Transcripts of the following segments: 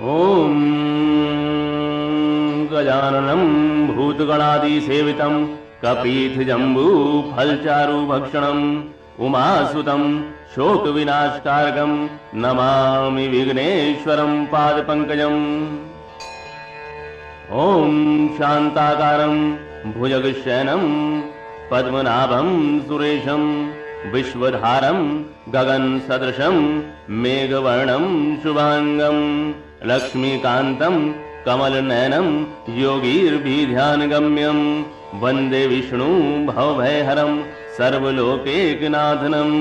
ओम गजाननं भूतगणादिसेवितं कपीथजम्बूफलचारुभक्षणम् उमासुतं शोकविनाशकारकं नमामि विघ्नेश्वरं पादपङ्कजम्। ओम शांताकारं भुजगशयनं पद्मनाभं सुरेशं विश्वधारं गगनसदृशं मेघवर्णं शुभांगं लक्ष्मीकान्तं कमलनयनं योगीर्भिध्यानगम्यं वन्दे विष्णु भवभयहरं सर्वलोकैकनाथनम्।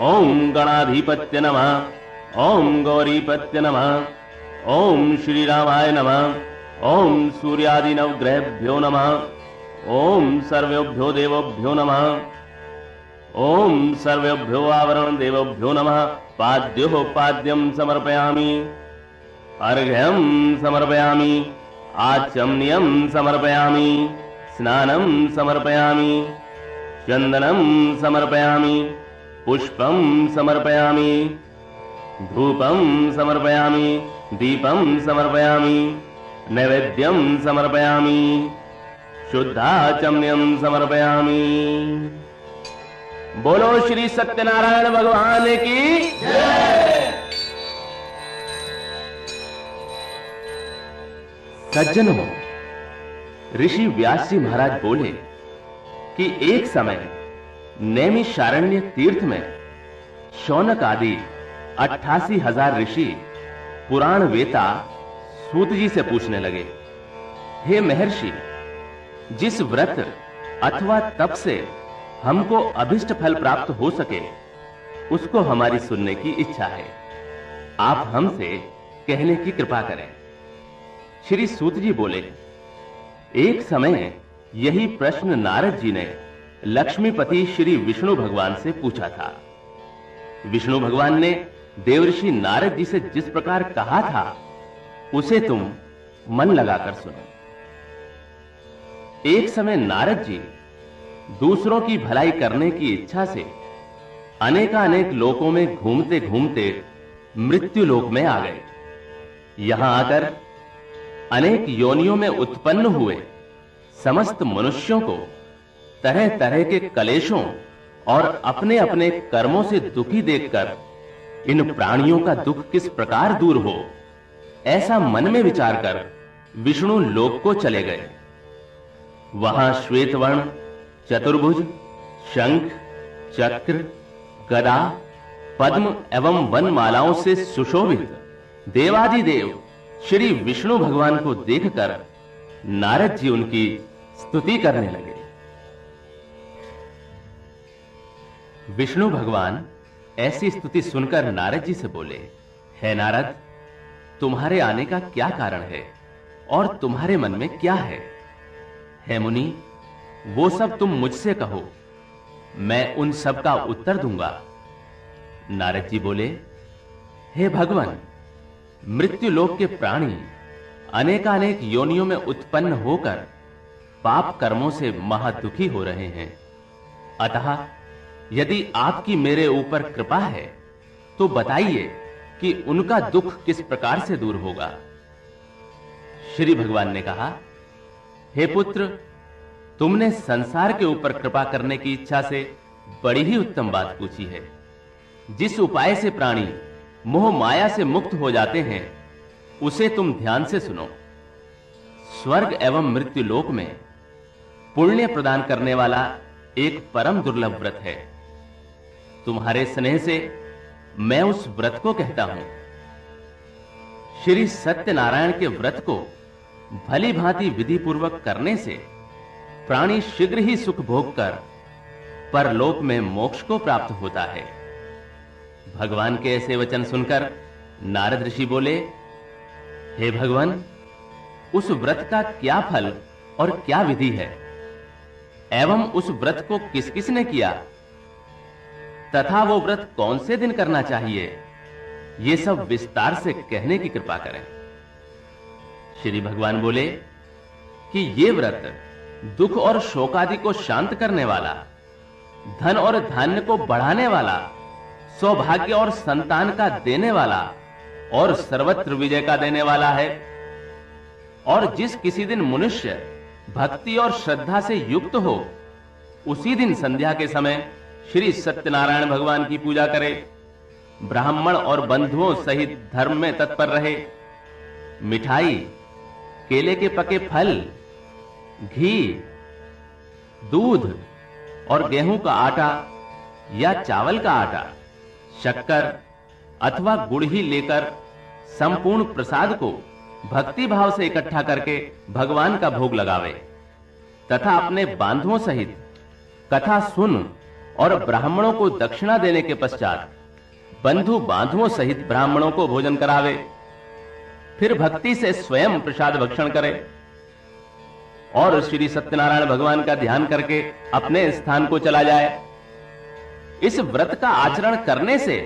ओम गणाधिपत्य नमः। ओम गौरीपत्य नमः। ओम श्री रामाय नमः। ओम सूर्यादिनवग्रहेभ्यो नमः। ओम सर्वेभ्यो देवभ्यो नमः। ओम सर्वेभ्यो आवरण देवभ्यो नमः। पाद्यो पाद्यं समर्पयामि। अर्घ्यं समर्पयामि। आचमनीयं समर्पयामि। स्नानं समर्पयामि। चन्दनं समर्पयामि। पुष्पं समर्पयामि। धूपं समर्पयामि। दीपं समर्पयामि। नैवेद्यं समर्पयामि। शुद्धाचमनीयं समर्पयामि। बोलो श्री सत्यनारायण भगवान की जय। सज्जनों, ऋषि व्यास जी महाराज बोले कि एक समय नैमिषारण्य तीर्थ में शौनक आदि 88,000 ऋषि पुराण वेता सूत जी से पूछने लगे, हे महर्षि, जिस व्रत अथवा तप से हमको अभिष्ट फल प्राप्त हो सके उसको हमारी सुनने की इच्छा है, आप हमसे कहने की कृपा करें। श्री सूत जी बोले, एक समय यही प्रश्न नारद जी ने लक्ष्मीपति श्री विष्णु भगवान से पूछा था। विष्णु भगवान ने देवर्षि नारद जी से जिस प्रकार कहा था उसे तुम मन लगाकर सुनो। एक समय नारद जी दूसरों की भलाई करने की इच्छा से अनेकानेक लोकों में घूमते घूमते मृत्यु लोक में आ गए। यहां आकर अनेक योनियों में उत्पन्न हुए समस्त मनुष्यों को तरह तरह के कलेशों और अपने अपने कर्मों से दुखी देखकर इन प्राणियों का दुख किस प्रकार दूर हो, ऐसा मन में विचार कर विष्णु लोक को चले गए। वहां श्वेतवर्ण, चतुर्भुज, शंख, चक्र, गदा, पद्म एवं वनमालाओं से सुशोभित देवादिदेव श्री विष्णु भगवान को देखकर नारद जी उनकी स्तुति करने लगे। विष्णु भगवान ऐसी स्तुति सुनकर नारद जी से बोले, हे नारद, तुम्हारे आने का क्या कारण है और तुम्हारे मन में क्या है? हे मुनि, वो सब तुम मुझसे कहो, मैं उन सब का उत्तर दूंगा। नारद जी बोले, हे भगवान, मृत्यु लोक के प्राणी अनेकानेक योनियों में उत्पन्न होकर पाप कर्मों से महादुखी हो रहे हैं। अतः यदि आपकी मेरे ऊपर कृपा है तो बताइए कि उनका दुख किस प्रकार से दूर होगा। श्री भगवान ने कहा, हे पुत्र, तुमने संसार के ऊपर कृपा करने की इच्छा से बड़ी ही उत्तम बात पूछी है। जिस उपाय से प्राणी मोह माया से मुक्त हो जाते हैं उसे तुम ध्यान से सुनो। स्वर्ग एवं मृत्यु लोक में पुण्य प्रदान करने वाला एक परम दुर्लभ व्रत है। तुम्हारे स्नेह से मैं उस व्रत को कहता हूं। श्री सत्यनारायण के व्रत को भली भांति विधि पूर्वक करने से प्राणी शीघ्र ही सुख भोग कर परलोक में मोक्ष को प्राप्त होता है। भगवान के ऐसे वचन सुनकर नारद ऋषि बोले, हे भगवान, उस व्रत का क्या फल और क्या विधि है एवं उस व्रत को किस किस ने किया तथा वो व्रत कौन से दिन करना चाहिए, ये सब विस्तार से कहने की कृपा करें। श्री भगवान बोले कि ये व्रत दुख और शोक आदि को शांत करने वाला, धन और धान्य को बढ़ाने वाला, सौभाग्य और संतान का देने वाला और सर्वत्र विजय का देने वाला है। और जिस किसी दिन मनुष्य भक्ति और श्रद्धा से युक्त हो, उसी दिन संध्या के समय श्री सत्यनारायण भगवान की पूजा करे, ब्राह्मण और बंधुओं सहित धर्म में तत्पर रहे, मिठाई, केले के पके फल, घी, दूध और गेहूं का आटा या चावल का आटा, शक्कर अथवा गुड़ ही लेकर संपूर्ण प्रसाद को भक्ति भाव से इकट्ठा करके भगवान का भोग लगावे तथा अपने बांधुओं सहित कथा सुन और ब्राह्मणों को दक्षिणा देने के पश्चात बंधु बांधुओं सहित ब्राह्मणों को भोजन करावे, फिर भक्ति से स्वयं प्रसाद भक्षण करे और श्री सत्यनारायण भगवान का ध्यान करके अपने स्थान को चला जाए। इस व्रत का आचरण करने से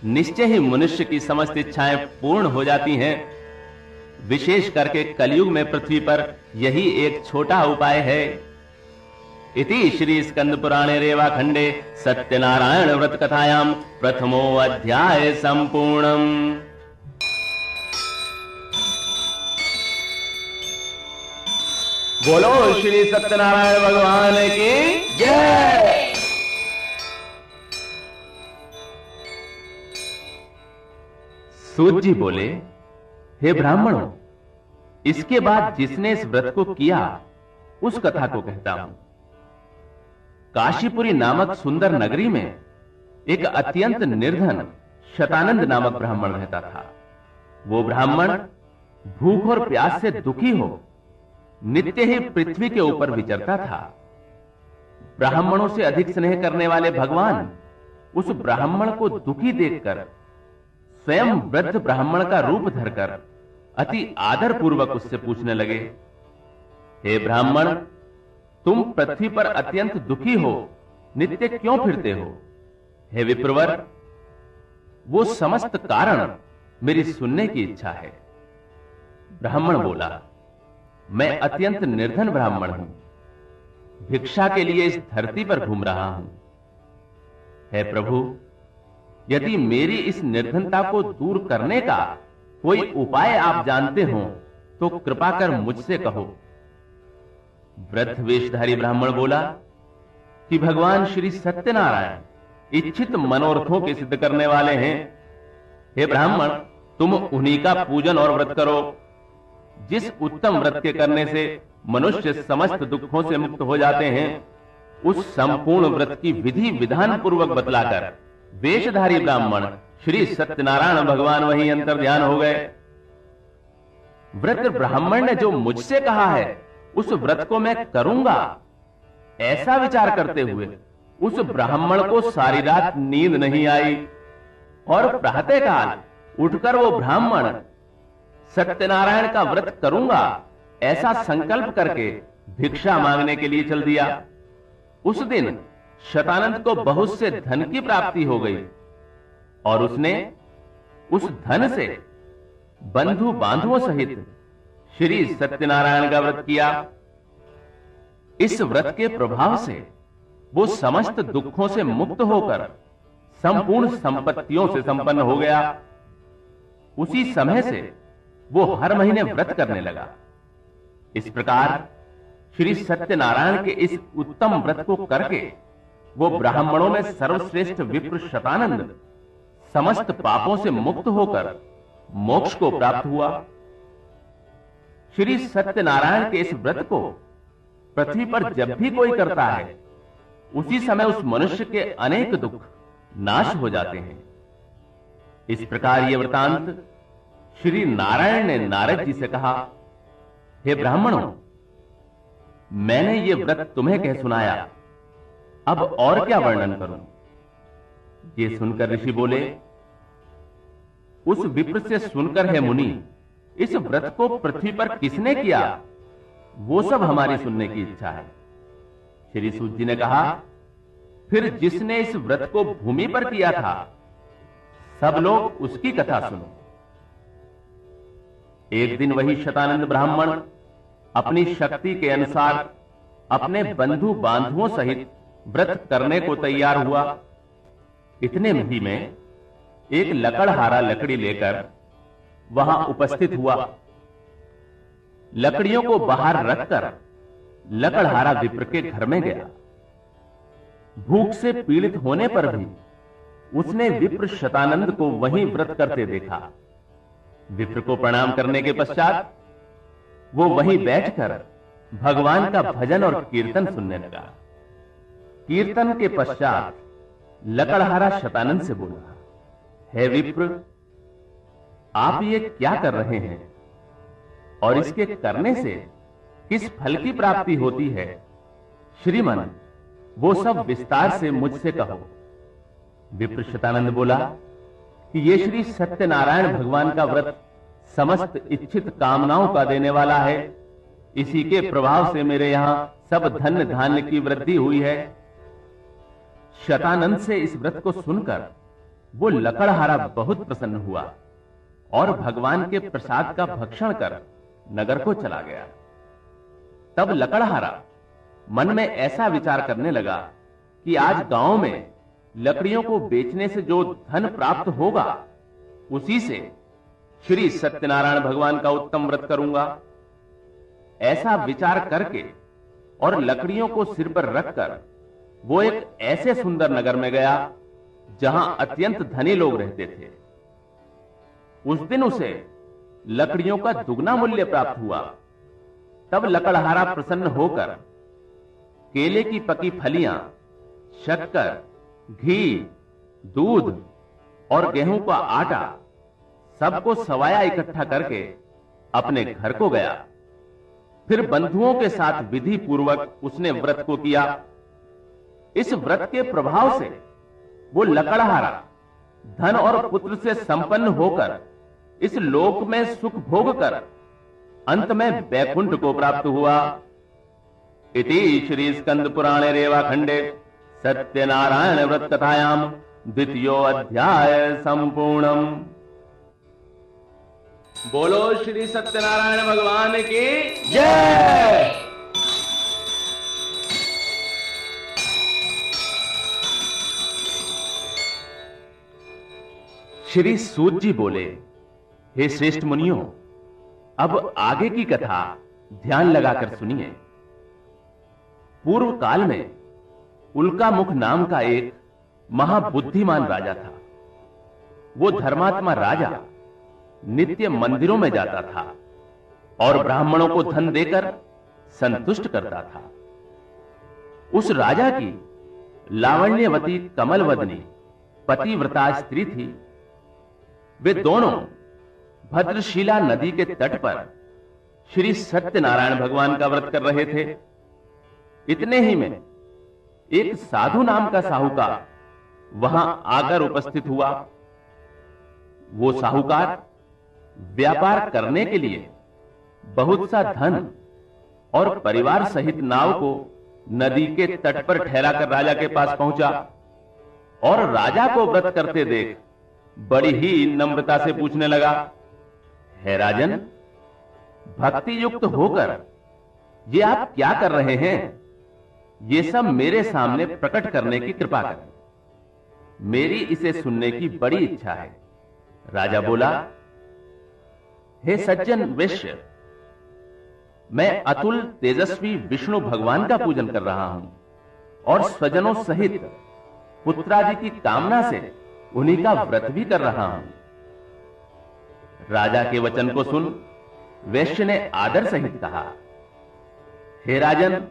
निश्चय ही मनुष्य की समस्त इच्छाएं पूर्ण हो जाती हैं। विशेष करके कलयुग में पृथ्वी पर यही एक छोटा उपाय है। इति श्री स्कंद पुराणे रेवाखंडे सत्यनारायण व्रत कथायाम प्रथमो अध्याय संपूर्णम्। बोलो श्री सत्यनारायण भगवान की जय। सूत जी बोले, हे ब्राह्मणों, इसके बाद जिसने इस व्रत को किया उस कथा को कहता हूं। काशीपुरी नामक सुंदर नगरी में एक अत्यंत निर्धन शतानंद नामक ब्राह्मण रहता था। वो ब्राह्मण भूख और प्यास से दुखी हो नित्य ही पृथ्वी के ऊपर विचरता था। ब्राह्मणों से अधिक स्नेह करने वाले भगवान उस ब्राह्मण को दुखी देखकर स्वयं वृद्ध ब्राह्मण का रूप धरकर अति आदर पूर्वक उससे पूछने लगे, हे ब्राह्मण, तुम पृथ्वी पर अत्यंत दुखी हो नित्य क्यों फिरते हो? हे विप्रवर, वो समस्त कारण मेरी सुनने की इच्छा है। ब्राह्मण बोला, मैं अत्यंत निर्धन ब्राह्मण हूं, भिक्षा के लिए इस धरती पर घूम रहा हूं। हे प्रभु, यदि मेरी इस निर्धनता को दूर करने का कोई उपाय आप जानते हो तो कृपा कर मुझसे कहो। वृद्ध वेशधारी ब्राह्मण बोला कि भगवान श्री सत्यनारायण इच्छित मनोरथों के सिद्ध करने वाले हैं। हे ब्राह्मण, तुम उन्हीं का पूजन और व्रत करो। जिस उत्तम व्रत के करने से मनुष्य समस्त दुखों से मुक्त हो जाते हैं, उस संपूर्ण व्रत की विधि विधान पूर्वक बतलाकर वेशधारी ब्राह्मण श्री सत्यनारायण भगवान वहीं अंतर ध्यान हो गए। वृद्ध ब्राह्मण ने जो मुझसे कहा है उस व्रत को मैं करूंगा, ऐसा विचार करते हुए उस ब्राह्मण को सारी रात नींद नहीं आई और प्रातःकाल उठकर वो ब्राह्मण सत्यनारायण का व्रत करूंगा ऐसा संकल्प करके भिक्षा मांगने के लिए चल दिया। उस दिन शतानंद को बहुत से धन की प्राप्ति हो गई और उसने उस धन से बंधु बांधुओं सहित श्री सत्यनारायण का व्रत किया। इस व्रत के प्रभाव से वो समस्त दुखों से मुक्त होकर संपूर्ण संपत्तियों से संपन्न हो गया। उसी समय से वो हर महीने व्रत करने लगा। इस प्रकार श्री सत्यनारायण के इस उत्तम व्रत को करके वो ब्राह्मणों में सर्वश्रेष्ठ विप्र शतानंद समस्त पापों से मुक्त होकर मोक्ष को प्राप्त हुआ। श्री सत्यनारायण के इस व्रत को पृथ्वी पर जब भी कोई करता है, उसी समय उस मनुष्य के अनेक दुख नाश हो जाते हैं। इस प्रकार यह वृतांत श्री नारायण ने नारद जी से कहा, हे ब्राह्मणों, मैंने ये व्रत तुम्हें कह सुनाया, अब और क्या वर्णन करूं? ये सुनकर ऋषि बोले, उस विप्र से सुनकर है मुनि, इस व्रत को पृथ्वी पर किसने किया वो सब हमारी सुनने की इच्छा है। श्री सूत जी ने कहा, फिर जिसने इस व्रत को भूमि पर किया था, सब लोग उसकी कथा सुनो। एक दिन वही शतानंद ब्राह्मण अपनी शक्ति के अनुसार अपने बंधु बांधुओं सहित व्रत करने को तैयार हुआ। इतने ही में एक लकड़हारा लकड़ी लेकर वहां उपस्थित हुआ। लकड़ियों को बाहर रखकर लकड़हारा विप्र के घर में गया। भूख से पीड़ित होने पर भी उसने विप्र शतानंद को वहीं व्रत करते देखा। विप्र को प्रणाम करने के पश्चात वो वहीं बैठकर भगवान का भजन और कीर्तन सुनने लगा। कीर्तन के पश्चात लकड़हारा शतानंद से बोला, हे विप्र, आप ये क्या कर रहे हैं और इसके करने से किस फल की प्राप्ति होती है? श्रीमन, वो सब विस्तार से मुझसे कहो। विप्र शतानंद बोला कि ये श्री सत्यनारायण भगवान का व्रत समस्त इच्छित कामनाओं का देने वाला है। इसी के प्रभाव से मेरे यहां सब धन धान्य की वृद्धि हुई है। शतानंद से इस व्रत को सुनकर वो लकड़हारा बहुत प्रसन्न हुआ और भगवान के प्रसाद का भक्षण कर नगर को चला गया। तब लकड़हारा मन में ऐसा विचार करने लगा कि आज गांव में लकड़ियों को बेचने से जो धन प्राप्त होगा उसी से श्री सत्यनारायण भगवान का उत्तम व्रत करूंगा। ऐसा विचार करके और लकड़ियों को सिर पर रखकर वो एक ऐसे सुंदर नगर में गया जहां अत्यंत धनी लोग रहते थे। उस दिन उसे लकड़ियों का दुगना मूल्य प्राप्त हुआ। तब लकड़हारा प्रसन्न होकर केले की पकी फलियां, शक्कर, घी, दूध और गेहूं का आटा सबको सवाया इकट्ठा करके अपने घर को गया। फिर बंधुओं के साथ विधि पूर्वक उसने व्रत को किया। इस व्रत के प्रभाव से वो लकड़हारा धन और पुत्र से संपन्न होकर इस लोक में सुख भोग कर अंत में वैकुंठ को प्राप्त हुआ। इति श्री स्कंद पुराणे रेवाखंडे सत्यनारायण व्रत कथायाम द्वितीयो अध्याय संपूर्णम। बोलो श्री सत्यनारायण भगवान की जय। श्री सूत जी बोले, हे श्रेष्ठ मुनियों, अब आगे की कथा ध्यान लगाकर सुनिए। पूर्व काल में उल्कामुख नाम का एक महाबुद्धिमान राजा था। वो धर्मात्मा राजा नित्य मंदिरों में जाता था और ब्राह्मणों को धन देकर संतुष्ट करता था। उस राजा की लावण्यवती कमलवदनी पतिव्रता स्त्री थी। वे दोनों भद्रशिला नदी के तट पर श्री सत्यनारायण भगवान का व्रत कर रहे थे। इतने ही में एक साधु नाम का साहूकार वहां आकर उपस्थित हुआ। वो साहूकार व्यापार करने के लिए बहुत सा धन और परिवार सहित नाव को नदी के तट पर ठहरा कर राजा के पास पहुंचा और राजा को व्रत करते देख बड़ी ही नम्रता से पूछने लगा, हे राजन, भक्ति युक्त होकर ये आप क्या कर रहे हैं? ये सब मेरे सामने प्रकट करने की कृपा करें। मेरी इसे सुनने की बड़ी इच्छा है। राजा बोला, हे सज्जन वैश्य, मैं अतुल तेजस्वी विष्णु भगवान का पूजन कर रहा हूं और स्वजनों सहित पुत्रादि की कामना से उन्हीं का व्रत भी कर रहा हूं। राजा के वचन को सुन वैश्य ने आदर सहित कहा, हे राजन,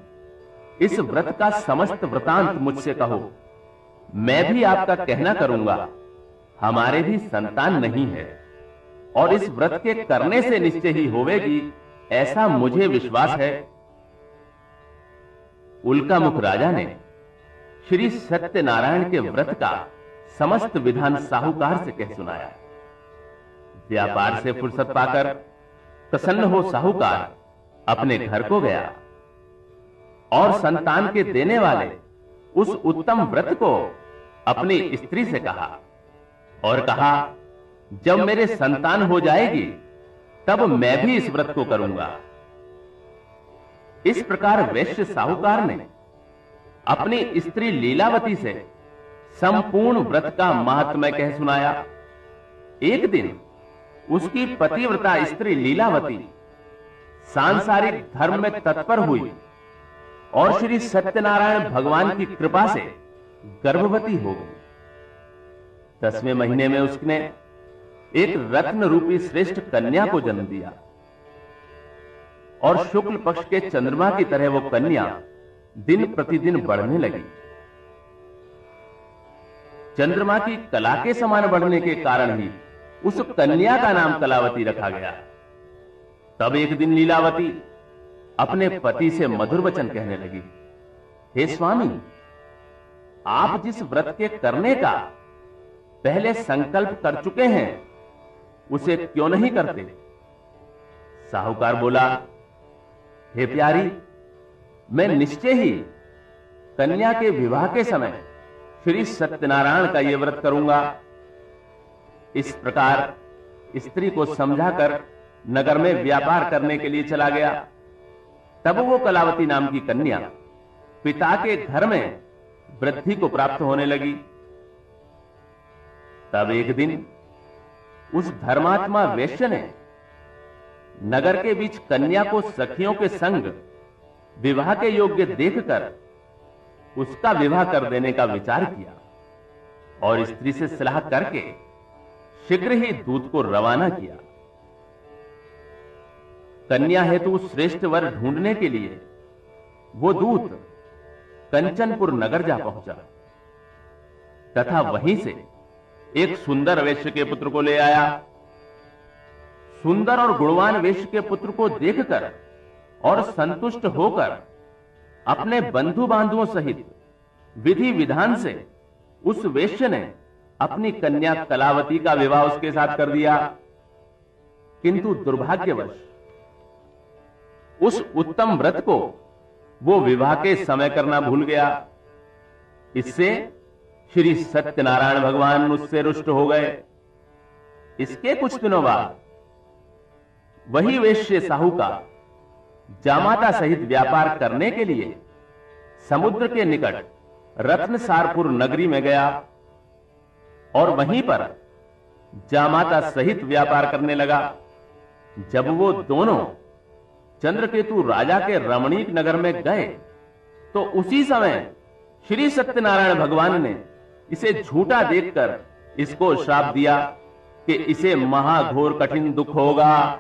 इस व्रत का समस्त वृतांत मुझसे कहो। मैं भी आपका कहना करूंगा। हमारे भी संतान नहीं है और इस व्रत के करने से निश्चय ही होवेगी, ऐसा मुझे विश्वास है। उल्कामुख राजा ने श्री सत्यनारायण के व्रत का समस्त विधान साहूकार से कह सुनाया। व्यापार से फुर्सत पाकर प्रसन्न हो साहूकार अपने घर को गया और संतान के देने वाले उस उत्तम व्रत को अपनी स्त्री से कहा और कहा, जब मेरे संतान हो जाएगी तब मैं भी इस व्रत को करूंगा। इस प्रकार वैश्य साहूकार ने अपनी स्त्री लीलावती से संपूर्ण व्रत का महात्म्य कह सुनाया। एक दिन उसकी पतिव्रता स्त्री लीलावती सांसारिक धर्म में तत्पर हुई और श्री सत्यनारायण भगवान की कृपा से गर्भवती हो गई। 10वें महीने में उसने एक रत्न रूपी श्रेष्ठ कन्या को जन्म दिया और शुक्ल पक्ष के चंद्रमा की तरह वो कन्या दिन प्रतिदिन बढ़ने लगी। चंद्रमा की कला के समान बढ़ने के कारण ही उस कन्या का नाम कलावती रखा गया। तब एक दिन लीलावती अपने पति से मधुर वचन कहने लगी, हे स्वामी, आप जिस व्रत के करने का पहले संकल्प कर चुके हैं उसे क्यों नहीं करते? साहूकार बोला, हे प्यारी, मैं निश्चय ही कन्या के विवाह के समय श्री सत्यनारायण का यह व्रत करूंगा। इस प्रकार स्त्री को समझाकर नगर में व्यापार करने के लिए चला गया। तब वो कलावती नाम की कन्या पिता के घर में वृद्धि को प्राप्त होने लगी। तब एक दिन उस धर्मात्मा वैश्य ने नगर के बीच कन्या को सखियों के संग विवाह के योग्य देखकर उसका विवाह कर देने का विचार किया और स्त्री से सलाह करके शीघ्र ही दूत को रवाना किया। कन्या हेतु श्रेष्ठ वर ढूंढने के लिए वो दूत कंचनपुर नगर जा पहुंचा तथा वहीं से एक सुंदर वेश्य के पुत्र को ले आया। सुंदर और गुणवान वेश्य के पुत्र को देखकर और संतुष्ट होकर अपने बंधु बांधुओं सहित विधि विधान से उस वेश्य ने अपनी कन्या कलावती का विवाह उसके साथ कर दिया। किंतु दुर्भाग्यवश उस उत्तम व्रत को वो विवाह के समय करना भूल गया। इससे श्री सत्यनारायण भगवान उससे रुष्ट हो गए। इसके कुछ दिनों बाद वही वेश्य साहूकार जामाता सहित व्यापार करने के लिए समुद्र के निकट रत्नसारपुर नगरी में गया और वहीं पर जामाता सहित व्यापार करने लगा। जब वो दोनों चंद्रकेतु राजा के रमणीक नगर में गए तो उसी समय श्री सत्यनारायण भगवान ने इसे झूठा देखकर इसको श्राप दिया कि इसे महाघोर कठिन दुख होगा।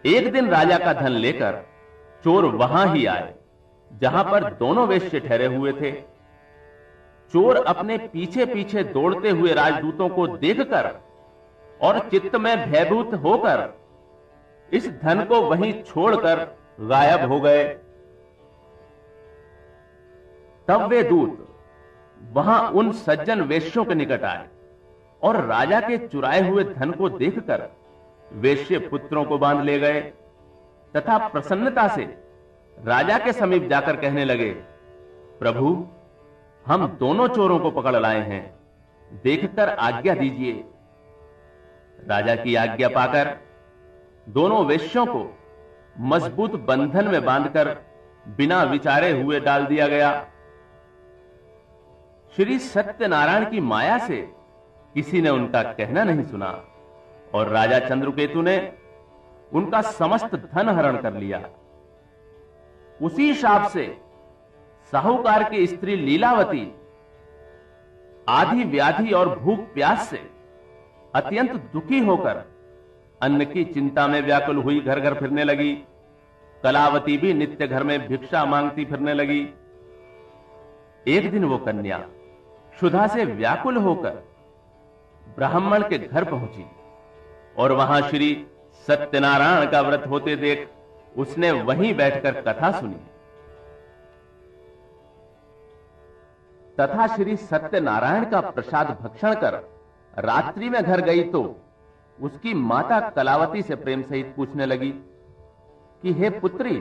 एक दिन राजा का धन लेकर चोर वहां ही आए जहां पर दोनों वेश्य ठहरे हुए थे। चोर अपने पीछे पीछे दौड़ते हुए राजदूतों को देखकर और चित्त में भयभीत होकर इस धन को वहीं छोड़कर गायब हो गए। तब वे दूत वहां उन सज्जन वेश्यों के निकट आए और राजा के चुराए हुए धन को देखकर वेश्य पुत्रों को बांध ले गए तथा प्रसन्नता से राजा के समीप जाकर कहने लगे, प्रभु, हम दोनों चोरों को पकड़ लाए हैं, देखकर आज्ञा दीजिए। राजा की आज्ञा पाकर दोनों वेश्यों को मजबूत बंधन में बांधकर बिना विचारे हुए डाल दिया गया। श्री सत्यनारायण की माया से किसी ने उनका कहना नहीं सुना और राजा चंद्रकेतु ने उनका समस्त धन हरण कर लिया। उसी शाप से साहूकार की स्त्री लीलावती आधी व्याधि और भूख प्यास से अत्यंत दुखी होकर अन्न की चिंता में व्याकुल हुई घर घर फिरने लगी। कलावती भी नित्य घर में भिक्षा मांगती फिरने लगी। एक दिन वो कन्या क्षुधा से व्याकुल होकर ब्राह्मण के घर पहुंची और वहां श्री सत्यनारायण का व्रत होते देख उसने वहीं बैठकर कथा सुनी तथा श्री सत्यनारायण का प्रसाद भक्षण कर रात्रि में घर गई तो उसकी माता कलावती से प्रेम सहित पूछने लगी कि हे पुत्री,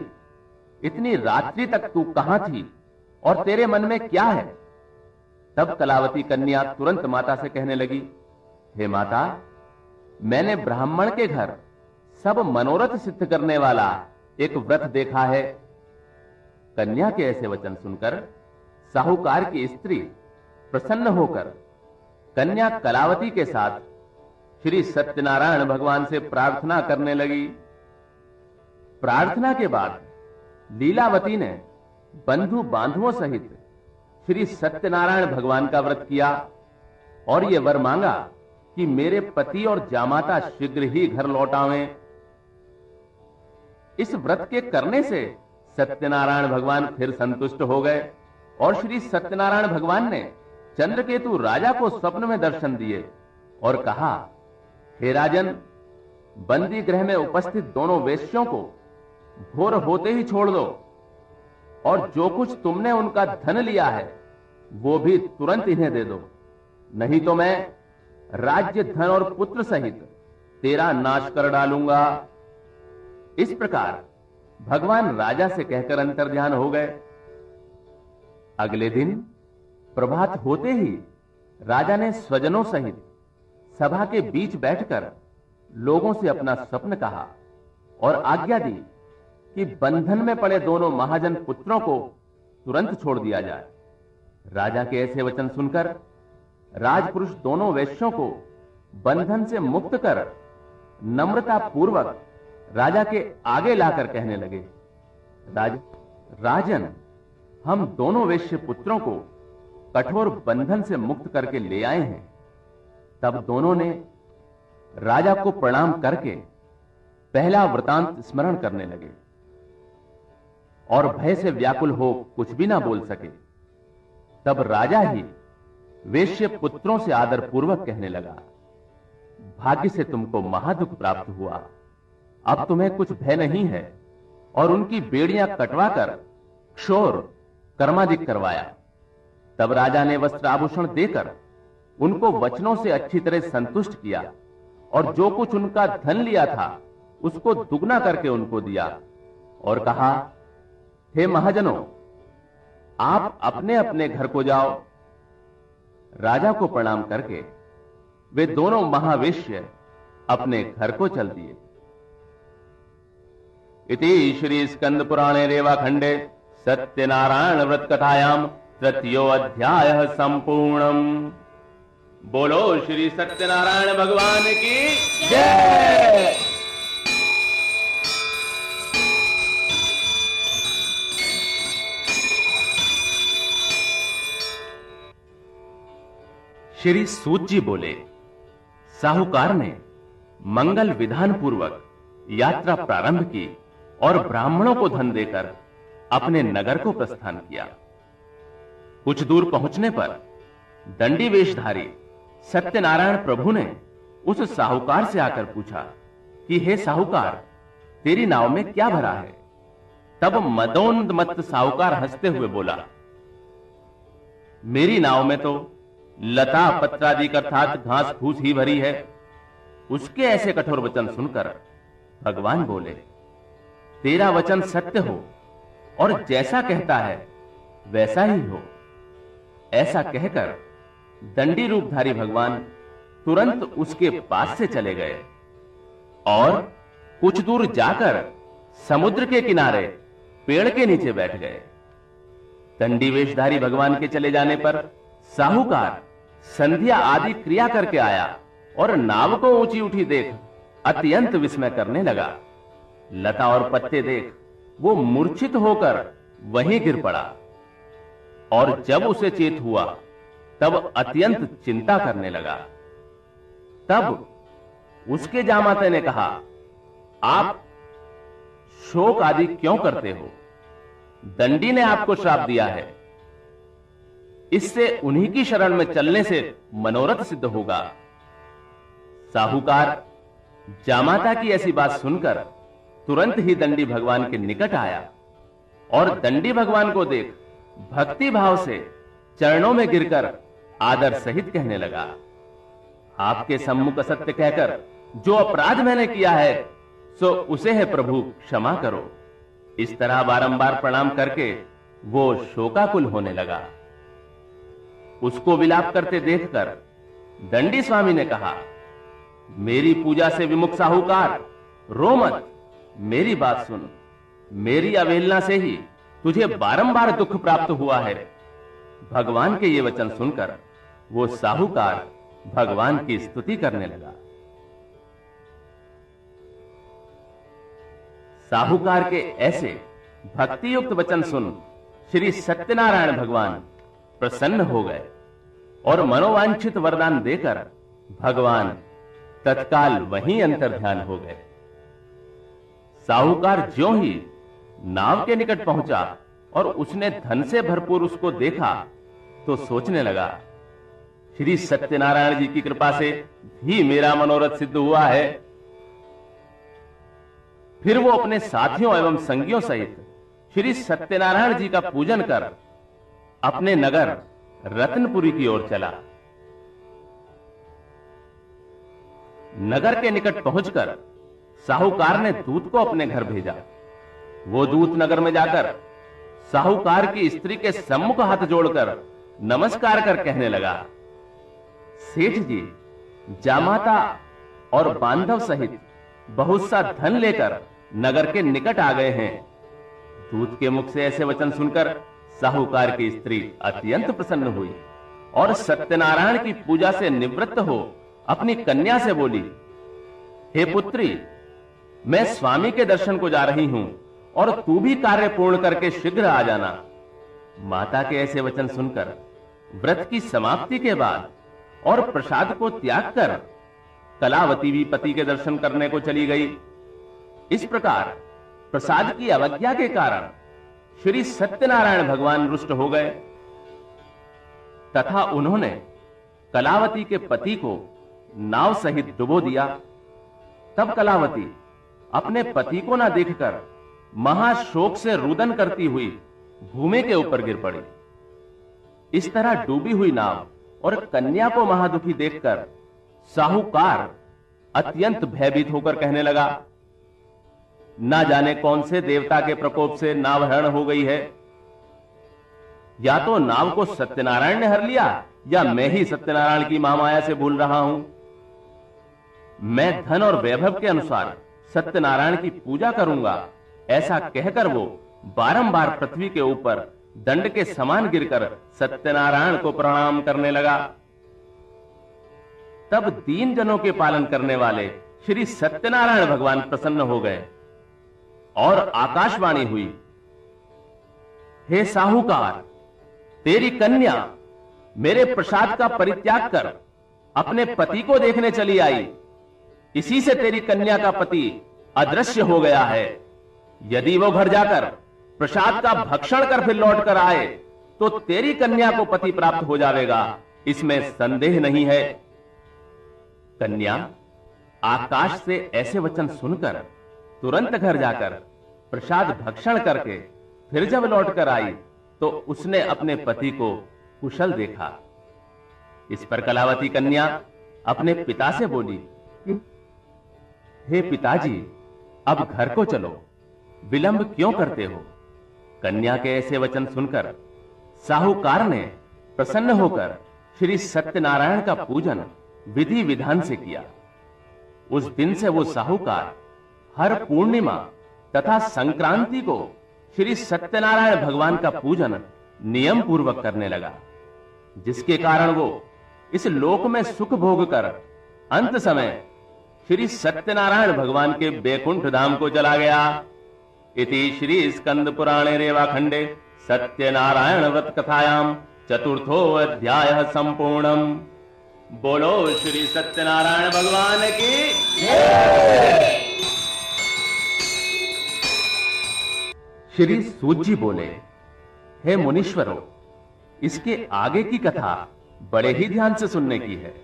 इतनी रात्रि तक तू कहां थी और तेरे मन में क्या है? तब कलावती कन्या तुरंत माता से कहने लगी, हे माता, मैंने ब्राह्मण के घर सब मनोरथ सिद्ध करने वाला एक व्रत देखा है। कन्या के ऐसे वचन सुनकर साहूकार की स्त्री प्रसन्न होकर कन्या कलावती के साथ श्री सत्यनारायण भगवान से प्रार्थना करने लगी। प्रार्थना के बाद लीलावती ने बंधु बांधवों सहित श्री सत्यनारायण भगवान का व्रत किया और यह वर मांगा कि मेरे पति और जामाता शीघ्र ही घर लौट आवें। इस व्रत के करने से सत्यनारायण भगवान फिर संतुष्ट हो गए और श्री सत्यनारायण भगवान ने चंद्रकेतु राजा को स्वप्न में दर्शन दिए और कहा, हे राजन, बंदी गृह में उपस्थित दोनों वेश्यों को भोर होते ही छोड़ दो और जो कुछ तुमने उनका धन लिया है वो भी तुरंत इन्हें दे दो, नहीं तो मैं राज्य, धन और पुत्र सहित तेरा नाश कर डालूंगा। इस प्रकार भगवान राजा से कहकर अंतर्ध्यान हो गए। अगले दिन प्रभात होते ही राजा ने स्वजनों सहित सभा के बीच बैठकर लोगों से अपना स्वप्न कहा और आज्ञा दी कि बंधन में पड़े दोनों महाजन पुत्रों को तुरंत छोड़ दिया जाए। राजा के ऐसे वचन सुनकर राजपुरुष दोनों वेश्यों को बंधन से मुक्त कर नम्रता पूर्वक राजा के आगे लाकर कहने लगे, राजन, हम दोनों वेश्य पुत्रों को कठोर बंधन से मुक्त करके ले आए हैं। तब दोनों ने राजा को प्रणाम करके पहला वृतांत स्मरण करने लगे और भय से व्याकुल हो कुछ भी ना बोल सके। तब राजा ही वेश्य पुत्रों से आदर पूर्वक कहने लगा, भाग्य से तुमको महादुख प्राप्त हुआ, अब तुम्हें कुछ भय नहीं है। और उनकी बेड़ियां कटवाकर क्षौर कर्मादिक करवाया। तब राजा ने वस्त्र आभूषण देकर उनको वचनों से अच्छी तरह संतुष्ट किया और जो कुछ उनका धन लिया था उसको दुगना करके उनको दिया और कहा, हे महाजनों, आप अपने अपने घर को जाओ। राजा को प्रणाम करके वे दोनों महावेश्य अपने घर को चल दिए। इति श्री स्कंद पुराणे रेवाखंडे सत्यनारायण व्रत कथायाम तृतीयो अध्यायः संपूर्णम्। बोलो श्री सत्यनारायण भगवान की जय। श्री सूत जी बोले, साहूकार ने मंगल विधान पूर्वक यात्रा प्रारंभ की और ब्राह्मणों को धन देकर अपने नगर को प्रस्थान किया। कुछ दूर पहुंचने पर दंडी वेशधारी सत्यनारायण प्रभु ने उस साहूकार से आकर पूछा कि हे साहूकार, तेरी नाव में क्या भरा है? तब मदोन्मत्त साहूकार हंसते हुए बोला, मेरी नाव में तो लता पत्रादि अर्थात घास फूस ही भरी है। उसके ऐसे कठोर वचन सुनकर भगवान बोले, तेरा वचन सत्य हो और जैसा कहता है वैसा ही हो। ऐसा कहकर दंडी रूपधारी भगवान तुरंत उसके पास से चले गए और कुछ दूर जाकर समुद्र के किनारे पेड़ के नीचे बैठ गए। दंडी वेशधारी भगवान के चले जाने पर साहूकार संध्या आदि क्रिया करके आया और नाव को ऊंची उठी देख अत्यंत विस्मय करने लगा। लता और पत्ते देख वो मूर्छित होकर वहीं गिर पड़ा और जब उसे चेत हुआ तब अत्यंत चिंता करने लगा। तब उसके जामाते ने कहा, आप शोक आदि क्यों करते हो? दंडी ने आपको श्राप दिया है, इससे उन्हीं की शरण में चलने से मनोरथ सिद्ध होगा। साहूकार जामाता की ऐसी बात सुनकर तुरंत ही दंडी भगवान के निकट आया और दंडी भगवान को देख भक्ति भाव से चरणों में गिरकर आदर सहित कहने लगा, आपके सम्मुख असत्य कहकर जो अपराध मैंने किया है सो उसे है प्रभु क्षमा करो। इस तरह बारंबार प्रणाम करके वो शोकाकुल होने लगा। उसको विलाप करते देखकर दंडी स्वामी ने कहा, मेरी पूजा से विमुख साहूकार, रो मत, मेरी बात सुन। मेरी अवहेलना से ही तुझे बारंबार दुख प्राप्त हुआ है। भगवान के ये वचन सुनकर वो साहूकार भगवान की स्तुति करने लगा। साहूकार के ऐसे भक्ति युक्त वचन सुन श्री सत्यनारायण भगवान प्रसन्न हो गए और मनोवांछित वरदान देकर भगवान तत्काल वहीं अंतर्ध्यान हो गए। साहूकार ज्यों ही नाव के निकट पहुंचा और उसने धन से भरपूर उसको देखा तो सोचने लगा, श्री सत्यनारायण जी की कृपा से भी मेरा मनोरथ सिद्ध हुआ है। फिर वो अपने साथियों एवं संगियों सहित श्री सत्यनारायण जी का पूजन कर अपने नगर रत्नपुरी की ओर चला। नगर के निकट पहुंचकर साहूकार ने दूत को अपने घर भेजा। वो दूत नगर में जाकर साहूकार की स्त्री के सम्मुख हाथ जोड़कर नमस्कार कर कहने लगा, सेठ जी जामाता और बांधव सहित बहुत सा धन लेकर नगर के निकट आ गए हैं। दूत के मुख से ऐसे वचन सुनकर साहूकार की स्त्री अत्यंत प्रसन्न हुई और सत्यनारायण की पूजा से निवृत्त हो अपनी कन्या से बोली, हे पुत्री, मैं स्वामी के दर्शन को जा रही हूं और तू भी कार्य पूर्ण करके शीघ्र आ जाना। माता के ऐसे वचन सुनकर व्रत की समाप्ति के बाद और प्रसाद को त्याग कर कलावती भी पति के दर्शन करने को चली गई। इस प्रकार प्रसाद की अवज्ञा के कारण श्री सत्यनारायण भगवान रुष्ट हो गए तथा उन्होंने कलावती के पति को नाव सहित डुबो दिया। तब कलावती अपने पति को ना देखकर महाशोक से रुदन करती हुई भूमि के ऊपर गिर पड़ी। इस तरह डूबी हुई नाव और कन्या को महादुखी देखकर साहूकार अत्यंत भयभीत होकर कहने लगा, ना जाने कौन से देवता के प्रकोप से नाव हरण हो गई है। या तो नाव को सत्यनारायण ने हर लिया या मैं ही सत्यनारायण की महामाया से भूल रहा हूं। मैं धन और वैभव के अनुसार सत्यनारायण की पूजा करूंगा, ऐसा कहकर वो बारंबार पृथ्वी के ऊपर दंड के समान गिरकर सत्यनारायण को प्रणाम करने लगा। तब दीन जनों के पालन करने वाले श्री सत्यनारायण भगवान प्रसन्न हो गए और आकाशवाणी हुई, हे साहूकार, तेरी कन्या मेरे प्रसाद का परित्याग कर अपने पति को देखने चली आई। इसी से तेरी कन्या का पति अदृश्य हो गया है। यदि वो घर जाकर प्रसाद का भक्षण कर फिर लौट कर आए तो तेरी कन्या को पति प्राप्त हो जाएगा, इसमें संदेह नहीं है। कन्या आकाश से ऐसे वचन सुनकर तुरंत घर जाकर प्रसाद भक्षण करके फिर जब लौट कर आई तो उसने अपने पति को कुशल देखा। इस पर कलावती कन्या अपने पिता से बोली, हे पिताजी, अब घर को चलो, विलंब क्यों करते हो। कन्या के ऐसे वचन सुनकर साहूकार ने प्रसन्न होकर श्री सत्यनारायण का पूजन विधि विधान से किया। उस दिन से वो साहूकार हर पूर्णिमा तथा संक्रांति को श्री सत्यनारायण भगवान का पूजन नियम पूर्वक करने लगा, जिसके कारण वो इस लोक में सुख भोग कर अंत समय श्री सत्यनारायण भगवान के बैकुंठ धाम को चला गया। इति श्री स्कंद पुराणे रेवाखंडे सत्यनारायण व्रत कथायाम चतुर्थो अध्याय संपूर्णम। बोलो श्री सत्यनारायण भगवान की जय। श्री सूत जी बोले, हे मुनीश्वरों, इसके आगे की कथा बड़े ही ध्यान से सुनने की है।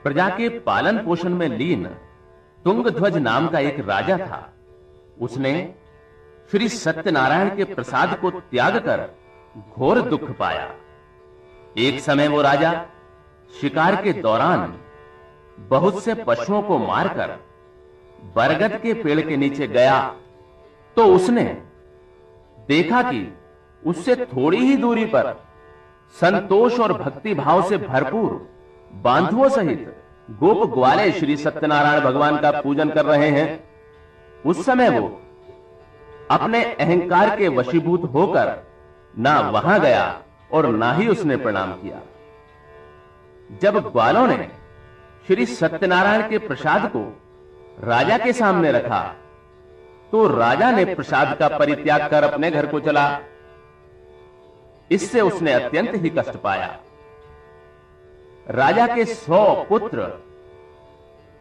प्रजा के पालन पोषण में लीन तुंगध्वज नाम का एक राजा था। उसने श्री सत्यनारायण के प्रसाद को त्याग कर घोर दुख पाया। एक समय वो राजा शिकार के दौरान बहुत से पशुओं को मारकर बरगद के पेड़ के नीचे गया तो उसने देखा कि उससे थोड़ी ही दूरी पर संतोष और भक्ति भाव से भरपूर बांधुओं सहित गोप ग्वाले श्री सत्यनारायण भगवान का पूजन कर रहे हैं। उस समय वो अपने अहंकार के वशीभूत होकर ना वहां गया और ना ही उसने प्रणाम किया। जब ग्वालों ने श्री सत्यनारायण के प्रसाद को राजा के सामने रखा तो राजा ने प्रसाद का परित्याग कर अपने घर को चला। इससे उसने अत्यंत ही कष्ट पाया। राजा के 100 पुत्र,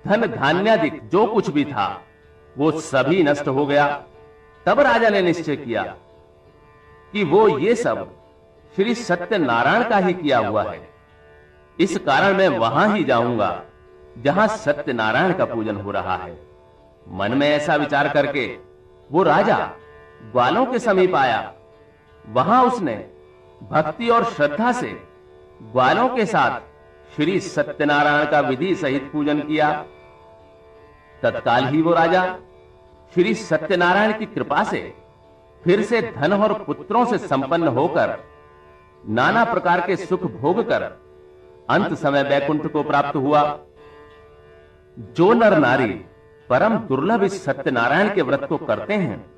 धन धान्यादिक जो कुछ भी था वो सभी नष्ट हो गया। तब राजा ने निश्चय किया कि वो ये सब श्री सत्यनारायण का ही किया हुआ है। इस कारण मैं वहां ही जाऊंगा जहां सत्यनारायण का पूजन हो रहा है। मन में ऐसा विचार करके वो राजा ग्वालों के समीप आया। वहां उसने भक्ति और श्रद्धा से ग्वालों के साथ श्री सत्यनारायण का विधि सहित पूजन किया। तत्काल ही वो राजा श्री सत्यनारायण की कृपा से फिर से धन और पुत्रों से संपन्न होकर नाना प्रकार के सुख भोग कर अंत समय वैकुंठ को प्राप्त हुआ। जो नर नारी परम दुर्लभ इस सत्यनारायण के व्रत को करते हैं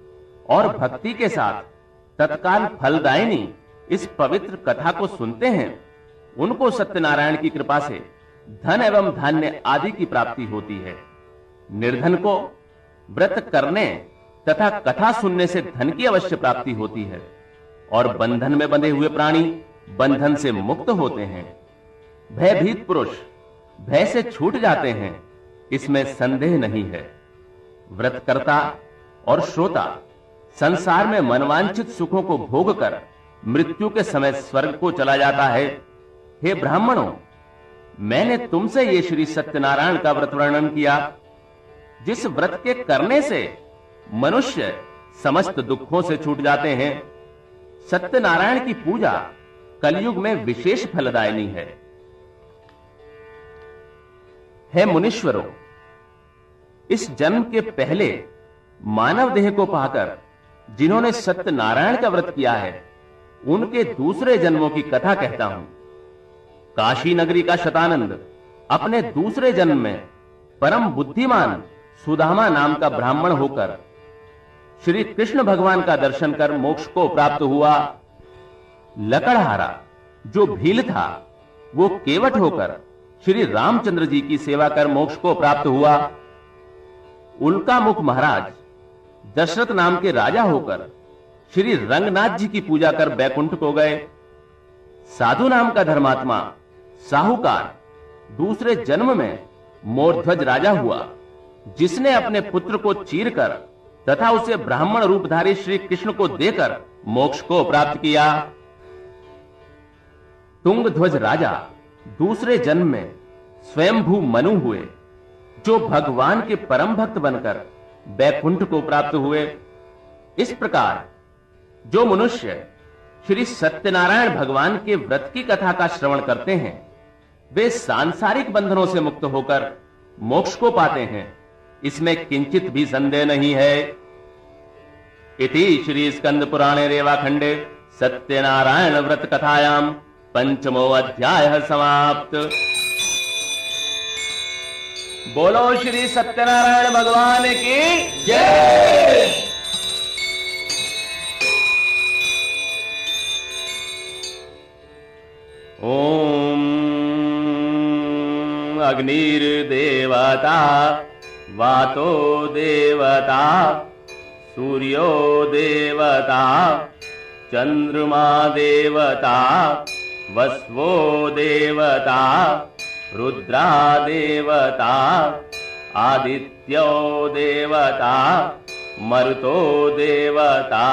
और भक्ति के साथ तत्काल फलदायिनी इस पवित्र कथा को सुनते हैं, उनको सत्यनारायण की कृपा से धन एवं धान्य आदि की प्राप्ति होती है। निर्धन को व्रत करने तथा कथा सुनने से धन की अवश्य प्राप्ति होती है और बंधन में बंधे हुए प्राणी बंधन से मुक्त होते हैं। भयभीत पुरुष भय से छूट जाते हैं, इसमें संदेह नहीं है। व्रतकर्ता और श्रोता संसार में मनवांछित सुखों को भोग कर मृत्यु के समय स्वर्ग को चला जाता है। हे ब्राह्मणों, मैंने तुमसे ये श्री सत्यनारायण का व्रत वर्णन किया, जिस व्रत के करने से मनुष्य समस्त दुखों से छूट जाते हैं। सत्यनारायण की पूजा कलयुग में विशेष फलदायिनी है। हे मुनीश्वरों, इस जन्म के पहले मानव देह को पाकर जिन्होंने सत्यनारायण का व्रत किया है, उनके दूसरे जन्मों की कथा कहता हूं। काशी नगरी का शतानंद अपने दूसरे जन्म में परम बुद्धिमान सुदामा नाम का ब्राह्मण होकर श्री कृष्ण भगवान का दर्शन कर मोक्ष को प्राप्त हुआ। लकड़हारा जो भील था, वो केवट होकर श्री रामचंद्र जी की सेवा कर मोक्ष को प्राप्त हुआ। उल्का मुख महाराज दशरथ नाम के राजा होकर श्री रंगनाथ जी की पूजा कर बैकुंठ को गए। साधु नाम का धर्मात्मा साहूकार दूसरे जन्म में मोरध्वज राजा हुआ, जिसने अपने पुत्र को चीरकर तथा उसे ब्राह्मण रूपधारी श्री कृष्ण को देकर मोक्ष को प्राप्त किया। तुंगध्वज राजा दूसरे जन्म में स्वयंभू मनु हुए, जो भगवान के परम भक्त बनकर बैकुंठ को प्राप्त हुए। इस प्रकार जो मनुष्य श्री सत्यनारायण भगवान के व्रत की कथा का श्रवण करते हैं, वे सांसारिक बंधनों से मुक्त होकर मोक्ष को पाते हैं, इसमें किंचित भी संदेह नहीं है। इति श्री स्कंद पुराणे रेवाखंडे सत्यनारायण व्रत कथायाम पंचमो अध्याय समाप्त। बोलो श्री सत्यनारायण भगवान की जय। ओम अग्निर्देवता वातो देवता सूर्यो देवता चंद्रमा देवता वस्वो देवता रुद्रा देवता आदित्यो देवता मरुतो देवता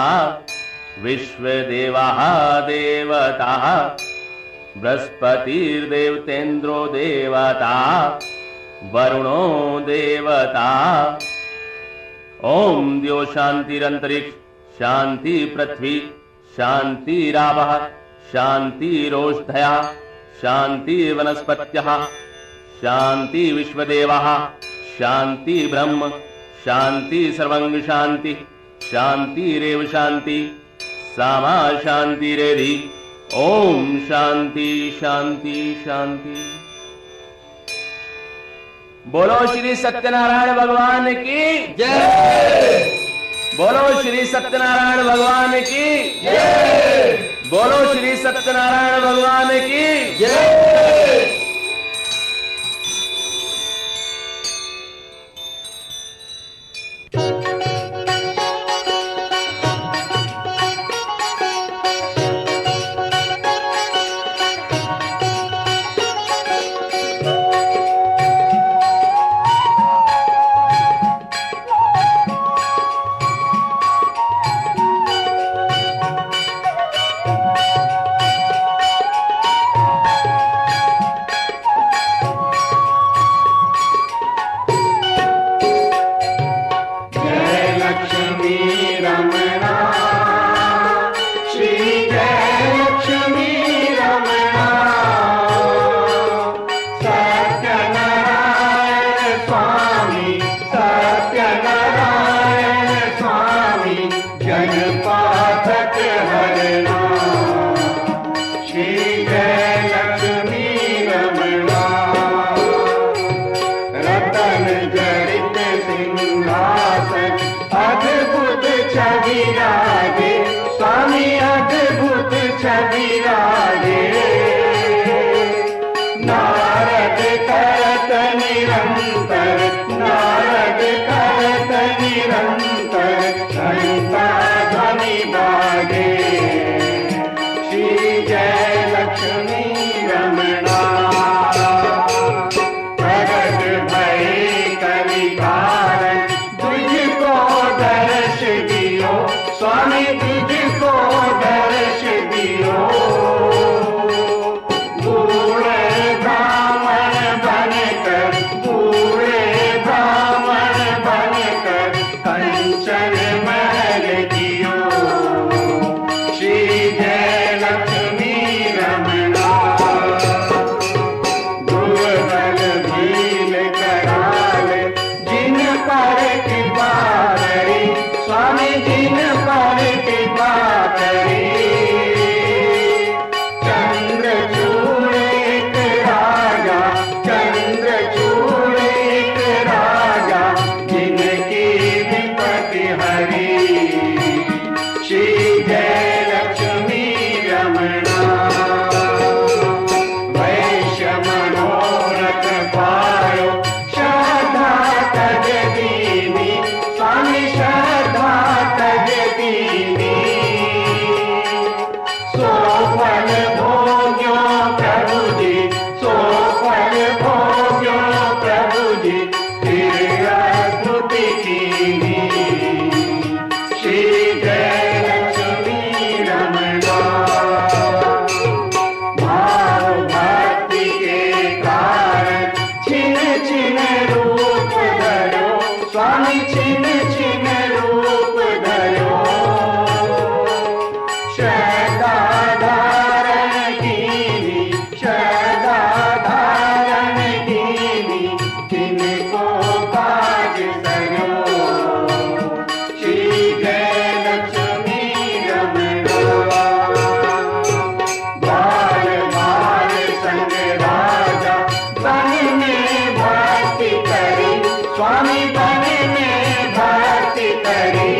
विश्वदेवः देवता बृहस्पतिर्देवतेन्द्रो देवता वरुणो देवता। ओम द्यो शांतिरंतरिक्ष शांति पृथ्वी शांतिरावः शांतिरोषधयः शांति वनस्पत्यः शांति विश्वदेवः शांति ब्रह्म शांति सर्वंग शांति शांतिरेव शांति सामा शांतिरेधि। ओम शांति शांति शांति। बोलो श्री सत्यनारायण भगवान की जय। बोलो श्री सत्यनारायण भगवान की जय। बोलो श्री सत्यनारायण भगवान की जय। शरदा धारण कीनी, शरदा धारण कीनी, जिनको काज सरो श्री जय लक्ष्मी रमणा। बाल बाल संग राजा बन में भक्ति करी, स्वामी बन में भक्ति करी,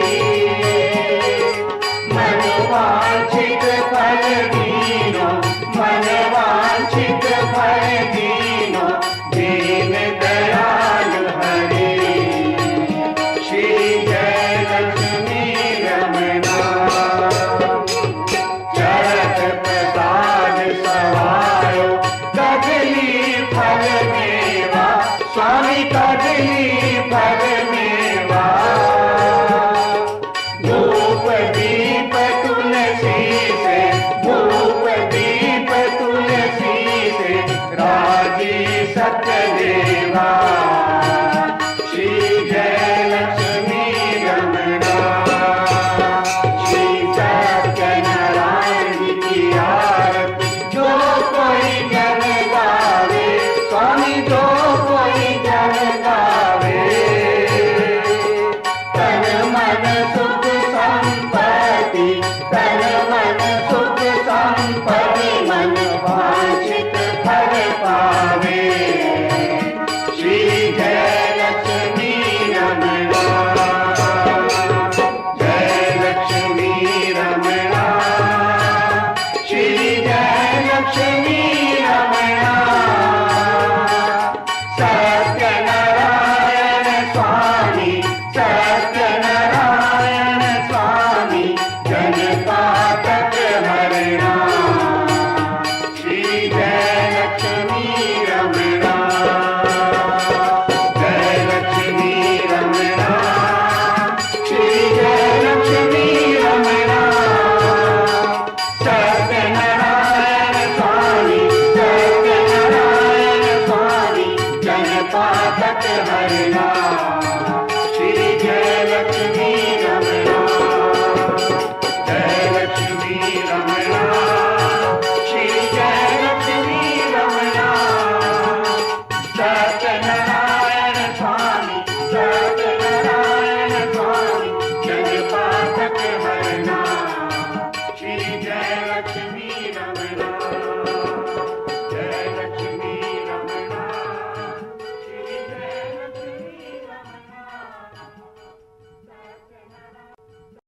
मनवांछित फल दीनो, मनवांछित फल दीनो, दीन दयालु हरे श्री जय लक्ष्मी रमणा। चरत प्रसाद सवायो कदली फल मेवा, स्वामी कदली फल मेवा। धूप दीप तुलसी से, धूप दीप तुलसी से, राजी सत्यदेवा श्री जय लक्ष्मी रमणा। श्री सत्यनारायण की आरती जो कोई जन गावे, स्वामी जो कोई जन गावे, तन मन सुख संपत्ति, तन मन सुख संपत्ति, मन वांछित फल पावे श्री जय लक्ष्मी रमणा। जय लक्ष्मी रमणा, श्री जय लक्ष्मी रमणा। सत्यनारायण स्वामी, सत्यनारायण स्वामी, जनता तक हरणा श्री जय लक्ष्मी रमणा। जय लक्ष्मी रमणा, श्री जय लक्ष्मी रमणा। सत्यनारायण स्वामी, सत्यनारायण स्वामी, जनता तक हरणा श्री जय लक्ष्मी रमणा। जय लक्ष्मी रमणा, श्री जय लक्ष्मी रमणा। सत्यनारायण स्वामी, सत्यनारायण स्वामी, जनता तक हरणा श्री जय लक्ष्मी